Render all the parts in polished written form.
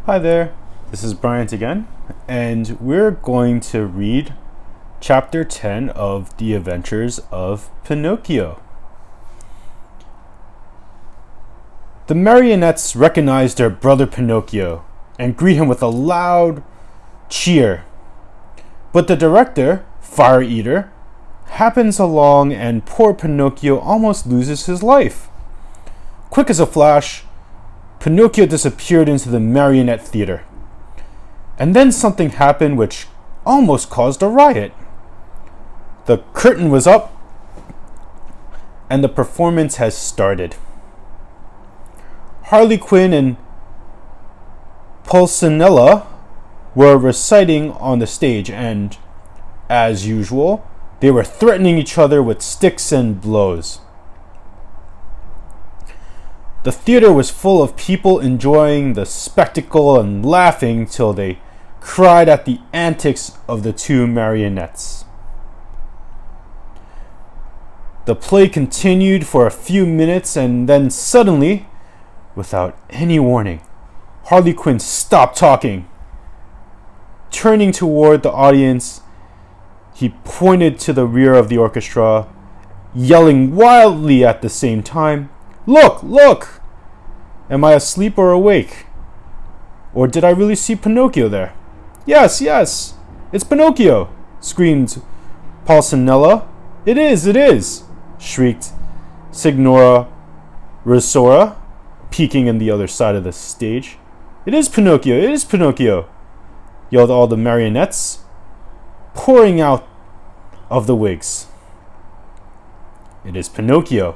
Hi there, this is Bryant again, and we're going to read Chapter 10 of The Adventures of Pinocchio. The marionettes recognize their brother Pinocchio and greet him with a loud cheer. But the director, Fire Eater, happens along and poor Pinocchio almost loses his life. Quick as a flash, Pinocchio disappeared into the marionette theater. And then something happened which almost caused a riot. The curtain was up, and the performance has started. Harley Quinn and Pulcinella were reciting on the stage, and, as usual, they were threatening each other with sticks and blows. The theater was full of people enjoying the spectacle and laughing till they cried at the antics of the two marionettes. The play continued for a few minutes, and then suddenly, without any warning, Harley Quinn stopped talking. Turning toward the audience, he pointed to the rear of the orchestra, yelling wildly at the same time, "Look, look! Am I asleep or awake? Or did I really see Pinocchio there?" Yes, it's Pinocchio!" screamed Pulcinella. It is!" shrieked Signora Rosora, peeking in the other side of the stage. It is Pinocchio!" yelled all the marionettes, pouring out of the wigs. It is Pinocchio.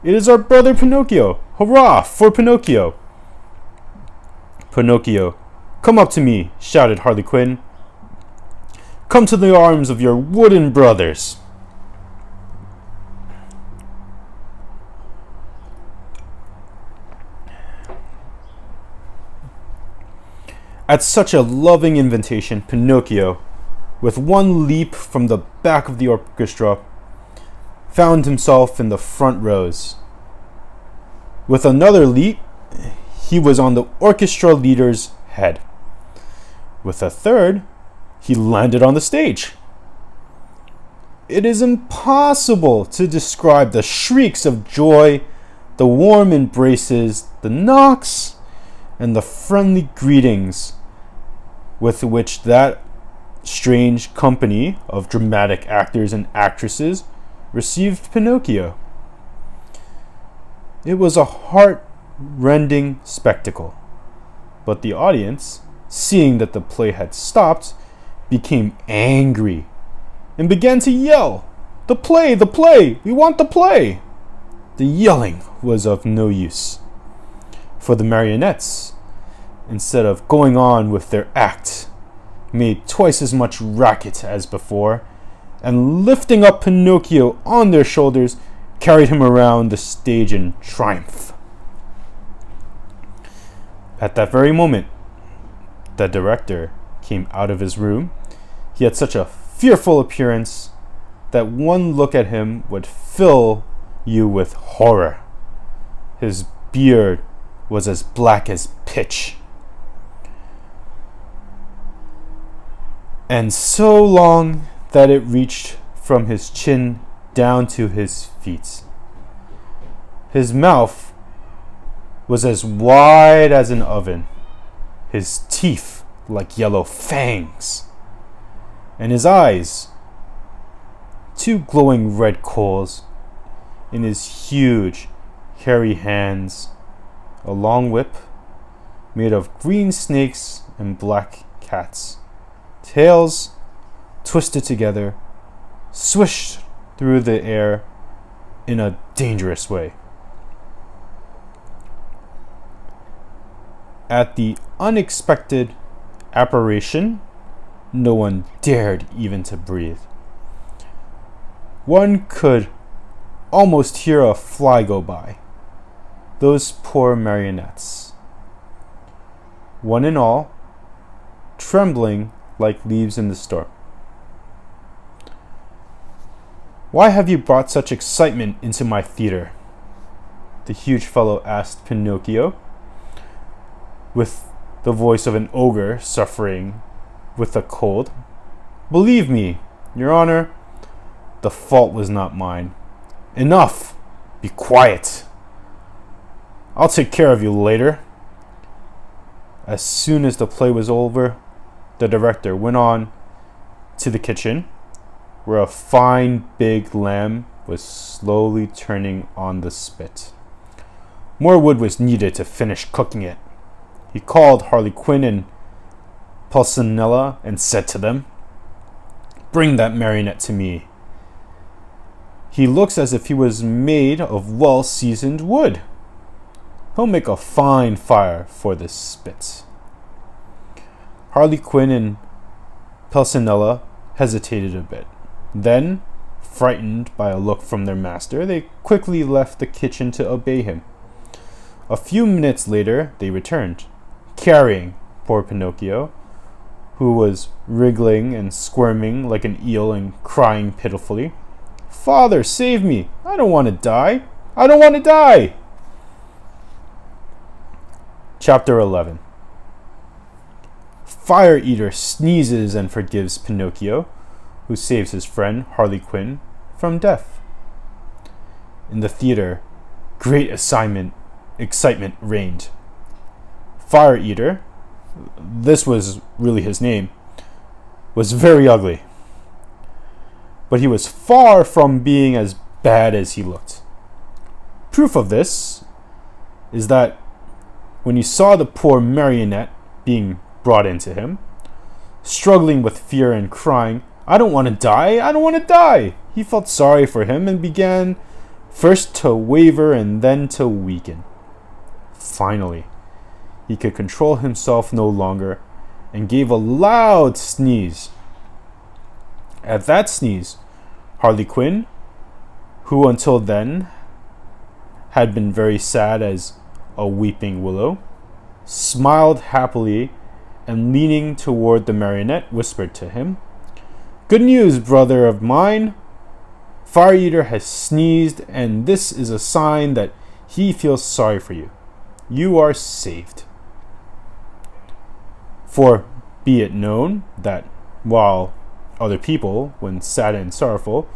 It is our brother Pinocchio. Hurrah for Pinocchio! Pinocchio, come up to me, shouted Harley Quinn. Come to the arms of your wooden brothers. At such a loving invitation, Pinocchio, with one leap from the back of the orchestra, found himself in the front rows. With another leap, he was on the orchestra leader's head. With a third, he landed on the stage. It is impossible to describe the shrieks of joy, the warm embraces, the knocks, and the friendly greetings with which that strange company of dramatic actors and actresses received Pinocchio. It was a heart-rending spectacle, but the audience, seeing that the play had stopped, became angry and began to yell, The play! We want the play!" The yelling was of no use, for the marionettes, instead of going on with their act, made twice as much racket as before, and lifting up Pinocchio on their shoulders, carried him around the stage in triumph. At that very moment, the director came out of his room. He had such a fearful appearance that one look at him would fill you with horror. His beard was as black as pitch, and so long that it reached from his chin down to his feet. His mouth was as wide as an oven, his teeth like yellow fangs, and his eyes, two glowing red coals, in his huge, hairy hands, a long whip made of green snakes and black cats, tails twisted together, swished through the air in a dangerous way. At the unexpected apparition, no one dared even to breathe. One could almost hear a fly go by. Those poor marionettes, one and all, trembling like leaves in the storm. Why have you brought such excitement into my theater? The huge fellow asked Pinocchio. With the voice of an ogre suffering with a cold. "Believe me, Your Honor, the fault was not mine." "Enough! Be quiet! I'll take care of you later." As soon as the play was over, the director went on to the kitchen, where a fine big lamb was slowly turning on the spit. More wood was needed to finish cooking it. He called Harley Quinn and Pulcinella and said to them, "Bring that marionette to me. He looks as if he was made of well-seasoned wood. He'll make a fine fire for this spit." Harley Quinn and Pulcinella hesitated a bit. Then, frightened by a look from their master, they quickly left the kitchen to obey him. A few minutes later, they returned, carrying poor Pinocchio, who was wriggling and squirming like an eel and crying pitifully. "Father, save me! I don't want to die! I don't want to die!" Chapter 11. Fire Eater sneezes and forgives Pinocchio, who saves his friend Harley Quinn from death. In the theater, great excitement reigned. Fire Eater, this was really his name, was very ugly. But he was far from being as bad as he looked. Proof of this is that when he saw the poor marionette being brought into him, struggling with fear and crying, "I don't want to die, I don't want to die," he felt sorry for him and began first to waver and then to weaken. Finally, he could control himself no longer and gave a loud sneeze. At that sneeze, Harley Quinn, who until then had been very sad as a weeping willow, smiled happily and leaning toward the marionette whispered to him, "Good news, brother of mine. Fire Eater has sneezed, and this is a sign that he feels sorry for you. You are saved. For be it known that while other people, when sad and sorrowful,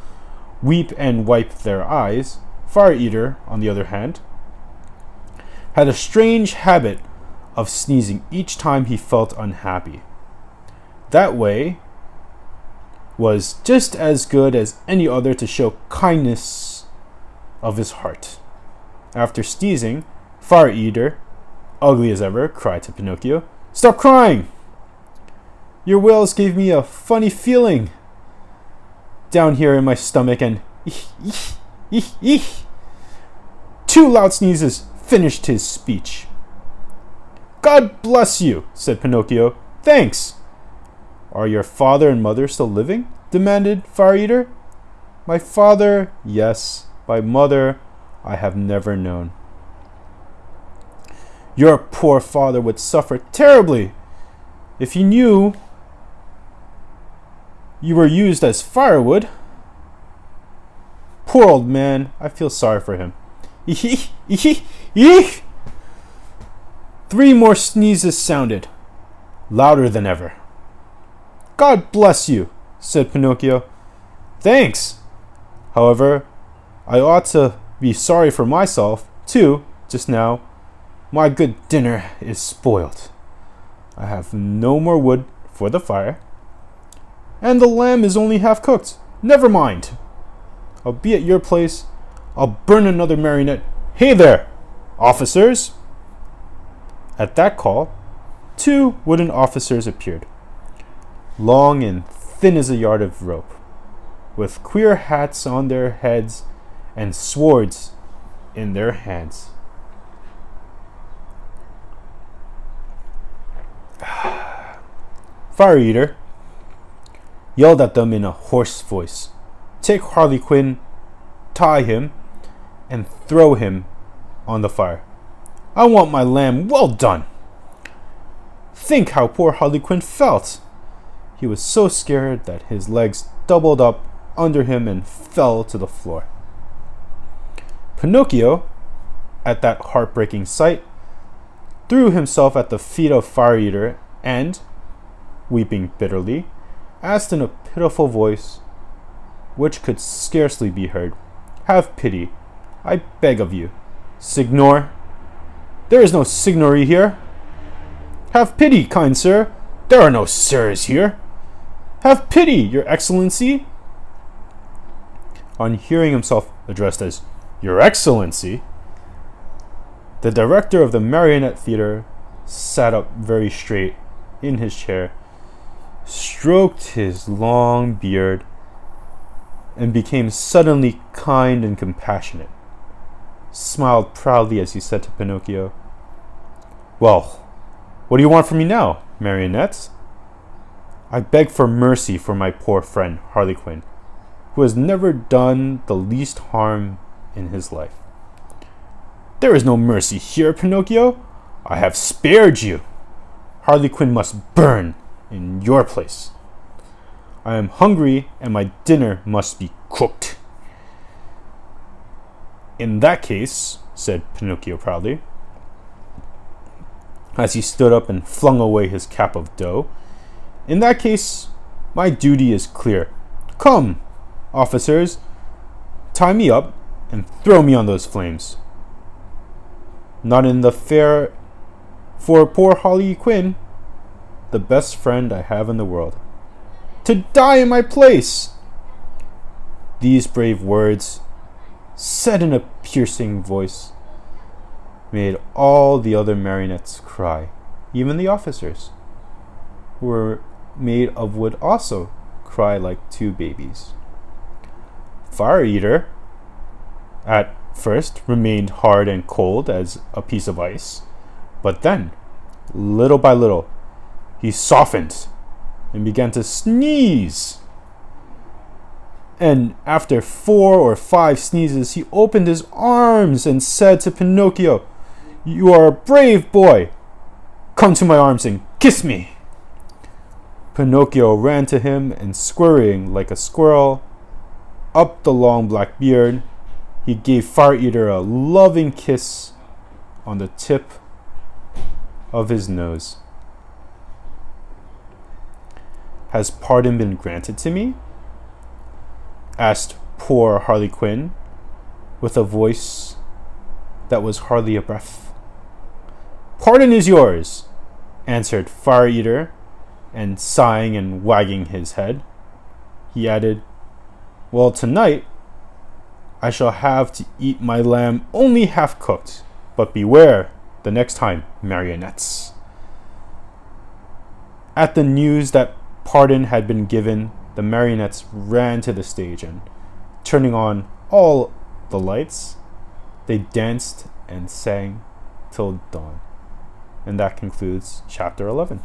weep and wipe their eyes, Fire Eater, on the other hand, had a strange habit of sneezing each time he felt unhappy. That way was just as good as any other to show kindness of his heart. After sneezing, Fire Eater, ugly as ever, cried to Pinocchio, "Stop crying! Your wails gave me a funny feeling down here in my stomach and Two loud sneezes finished his speech. "God bless you," said Pinocchio. "Thanks." "Are your father and mother still living?" demanded Fire Eater. "My father, yes. My mother, I have never known." "Your poor father would suffer terribly if he knew you were used as firewood. Poor old man, I feel sorry for him." Eek, eek, eek. 3 more sneezes sounded, louder than ever. "God bless you," said Pinocchio. "Thanks. However, I ought to be sorry for myself, too, just now. My good dinner is spoiled. I have no more wood for the fire, and the lamb is only half cooked. Never mind. I'll be at your place. I'll burn another marionette. Hey there, officers!" At that call, 2 wooden officers appeared, long and thin as a yard of rope, with queer hats on their heads and swords in their hands. Fire Eater yelled at them in a hoarse voice, "Take Harley Quinn, tie him, and throw him on the fire. I want my lamb well done." Think how poor Harley Quinn felt. He was so scared that his legs doubled up under him and fell to the floor. Pinocchio, at that heartbreaking sight, threw himself at the feet of Fire Eater and, weeping bitterly, asked in a pitiful voice, which could scarcely be heard, "Have pity, I beg of you, Signor. There is no signory here. Have pity, kind sir. There are no sirs here. Have pity, your excellency." On hearing himself addressed as "Your Excellency," the director of the Marionette Theater sat up very straight in his chair, stroked his long beard, and became suddenly kind and compassionate, smiled proudly as he said to Pinocchio, "Well, what do you want from me now, marionettes? I beg for mercy for my poor friend Harlequin, who has never done the least harm in his life." "There is no mercy here, Pinocchio. I have spared you. Harlequin must burn in your place. I am hungry and my dinner must be cooked." "In that case," said Pinocchio proudly, as he stood up and flung away his cap of dough, "in that case, my duty is clear. Come, officers, tie me up and throw me on those flames. Not in the fair for poor Harlequin, the best friend I have in the world. To die in my place!" These brave words, said in a piercing voice, made all the other marionettes cry, even the officers, who were made of wood also, cry like two babies. Fire Eater, at first, remained hard and cold as a piece of ice, but then, little by little, he softened and began to sneeze. And after 4 or 5 sneezes, he opened his arms and said to Pinocchio, "You are a brave boy. Come to my arms and kiss me." Pinocchio ran to him and, scurrying like a squirrel up the long black beard, he gave Fire Eater a loving kiss on the tip of his nose. "Has pardon been granted to me?" asked poor Harlequin, with a voice that was hardly a breath. "Pardon is yours," answered Fire Eater, and sighing and wagging his head, he added, "Well, tonight I shall have to eat my lamb only half cooked, but beware the next time, marionettes." At the news that pardon had been given, the marionettes ran to the stage and, turning on all the lights, they danced and sang till dawn. And that concludes chapter 11.